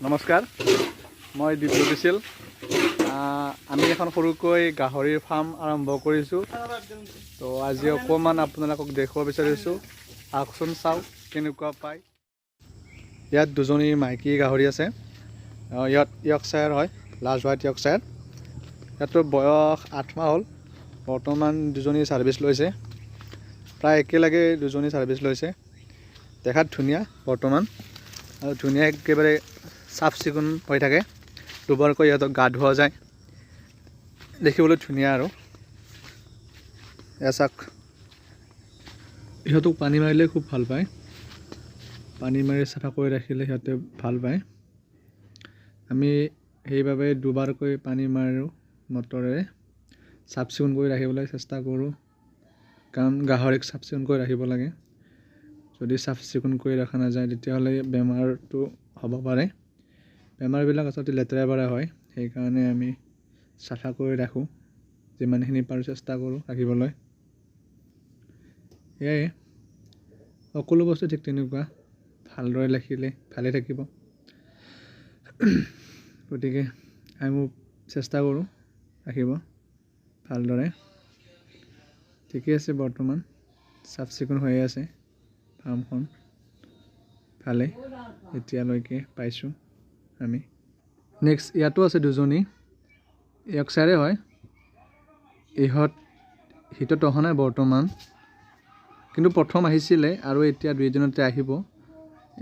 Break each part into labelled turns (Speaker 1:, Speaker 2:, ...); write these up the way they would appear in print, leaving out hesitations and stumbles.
Speaker 1: নমস্কাৰ, মই দিব্য বিছিল। আমি এখন সৰুকৈ গাহৰিৰ ফাৰ্ম আৰম্ভ কৰিছোঁ। তো আজি অকণমান আপোনালোকক দেখুৱাব বিচাৰিছোঁ। আহকচোন চাওক কেনেকুৱা পায়। ইয়াত দুজনী মাইকী গাহৰি আছে। ইয়াত য়ৰ্কশ্বায়াৰ হয়, লাৰ্জ হোৱাইট য়ৰ্কশ্বায়াৰ। ইয়াতৰ বয়স 8 মাহ হ'ল। বৰ্তমান দুজনী ছাৰ্ভিচ লৈছে, প্ৰায় একেলগে দুজনী ছাৰ্ভিচ লৈছে। দেখাত ধুনীয়া বৰ্তমান, আৰু ধুনীয়া একেবাৰে চাফ চিকুণ হৈ থাকে। দুবাৰকৈ ইহঁতক গা ধোৱা যায়, দেখিবলৈ ধুনীয়া। আৰু চাওক, ইহঁতক পানী মাৰিলে খুব ভাল পায়। পানী মাৰি চাফা কৰি ৰাখিলে সিহঁতে ভাল পায়। আমি সেইবাবে দুবাৰকৈ পানী মাৰোঁ মটৰেৰে। চাফ চিকুণ কৰি ৰাখিবলৈ চেষ্টা কৰোঁ, কাৰণ গাহৰিক চাফ চিকুণ কৰি ৰাখিব লাগে। যদি চাফ চিকুণ কৰি ৰখা নাযায় তেতিয়াহ'লে বেমাৰটো হ'ব পাৰে। বেমাৰবিলাক আচলতে লেতেৰাৰ পৰা হয়, সেইকাৰণে আমি চাফা কৰি ৰাখোঁ, যিমানখিনি পাৰোঁ চেষ্টা কৰোঁ ৰাখিবলৈ। সেয়াই, সকলো বস্তু ঠিক তেনেকুৱা, ভালদৰে ৰাখিলে ভালে থাকিব। গতিকে আমি চেষ্টা কৰোঁ ৰাখিব ভালদৰে। ঠিকেই আছে, বৰ্তমান চাফ চিকুণ হৈয়ে আছে ফাৰ্মখন, ভালেই এতিয়ালৈকে পাইছোঁ আমি। নেক্সট ইয়াতো আছে দুজনী য়ৰ্কশ্বায়াৰে হয়। ইহঁত অহা নাই বৰ্তমান, কিন্তু প্ৰথম আহিছিলে আৰু এতিয়া দুইদিনতে আহিব।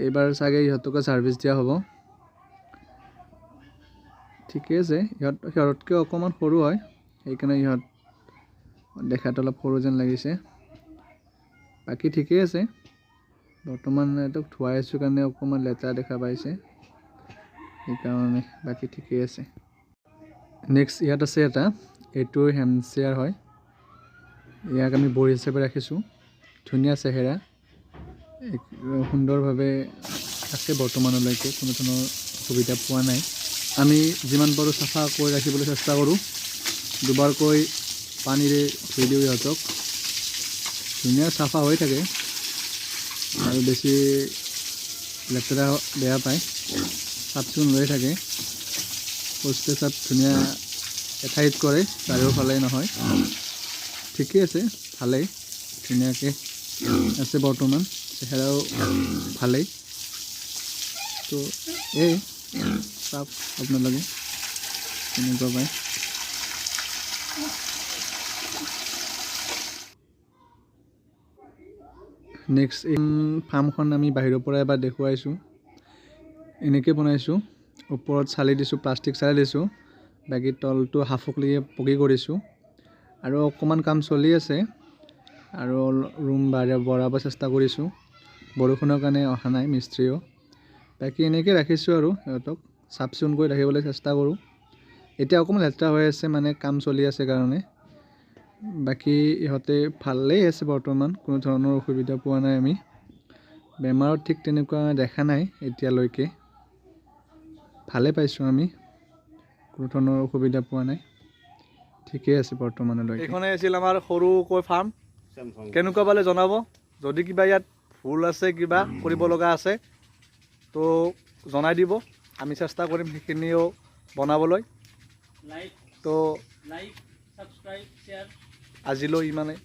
Speaker 1: এইবাৰ চাগে ইহঁতকে ছাৰ্ভিচ দিয়া হ'ব। ঠিকে আছে, সিহঁততকৈ অকণমান সৰু হয়, সেইকাৰণে ইহঁত দেখাত অলপ সৰু যেন লাগিছে। বাকী ঠিকেই আছে। বৰ্তমান ইহঁতক ধুৱাই আছোঁ কাৰণে অকণমান লেতেৰা দেখা পাইছে, সেইকাৰণে। বাকী ঠিকেই আছে। নেক্সট ইয়াত আছে এটা, এইটো হেমশ্বেয়াৰ হয়। ইয়াক আমি বড়ি হিচাপে ৰাখিছোঁ। ধুনীয়া চেহেৰা, সুন্দৰভাৱে আছে বৰ্তমানলৈকে, কোনো ধৰণৰ অসুবিধা পোৱা নাই। আমি যিমান পাৰোঁ চাফা কৰি ৰাখিবলৈ চেষ্টা কৰোঁ। দুবাৰকৈ পানীৰে ধুই দিওঁ ইহঁতক, ধুনীয়া চাফা হৈ থাকে আৰু বেছি লেতেৰা বেয়া পায়। চাফ চিকুণ হৈ থাকে, শৌচ পেচাব ধুনীয়া এঠাইত কৰে, চাৰিওফালে নহয়। ঠিকেই আছে, ভালেই ধুনীয়াকৈ আছে বৰ্তমান, চেহেৰাও ভালেই। তো এই চাওক আপোনালোকে কেনেকুৱা পায়। নেক্সট ফাৰ্মখন আমি বাহিৰৰ পৰা এবাৰ দেখুৱাইছোঁ। এনেকৈ বনাইছোঁ, ওপৰত চালি দিছোঁ, প্লাষ্টিক চালি দিছোঁ, বাকী তলটো হাফকলিয়ে পকী কৰিছোঁ। আৰু অকণমান কাম চলি আছে, আৰু ৰুম বঢ়াব চেষ্টা কৰিছোঁ। বৰষুণৰ কাৰণে অহা নাই মিস্ত্ৰীও। বাকী এনেকৈ ৰাখিছোঁ আৰু সিহঁতক চাফ চিকুণ কৰি ৰাখিবলৈ চেষ্টা কৰোঁ। এতিয়া অকণমান লেতেৰা হৈ আছে, মানে কাম চলি আছে কাৰণে। বাকী ইহঁতে ভালেই আছে বৰ্তমান, কোনো ধৰণৰ অসুবিধা পোৱা নাই আমি। বেমাৰত ঠিক তেনেকুৱা দেখা নাই এতিয়ালৈকে, ভালে পাইছোঁ আমি, কোনো ধৰণৰ অসুবিধা পোৱা নাই। ঠিকেই আছে বৰ্তমানলৈকে। এইখনেই আছিল আমাৰ সৰুকৈ ফাৰ্ম। কেনেকুৱা পালে জনাব। যদি কিবা ইয়াত ভুল আছে, কিবা কৰিব লগা আছে, তো জনাই দিব, আমি চেষ্টা কৰিম সেইখিনিও বনাবলৈ। তো আজিলৈ ইমানেই।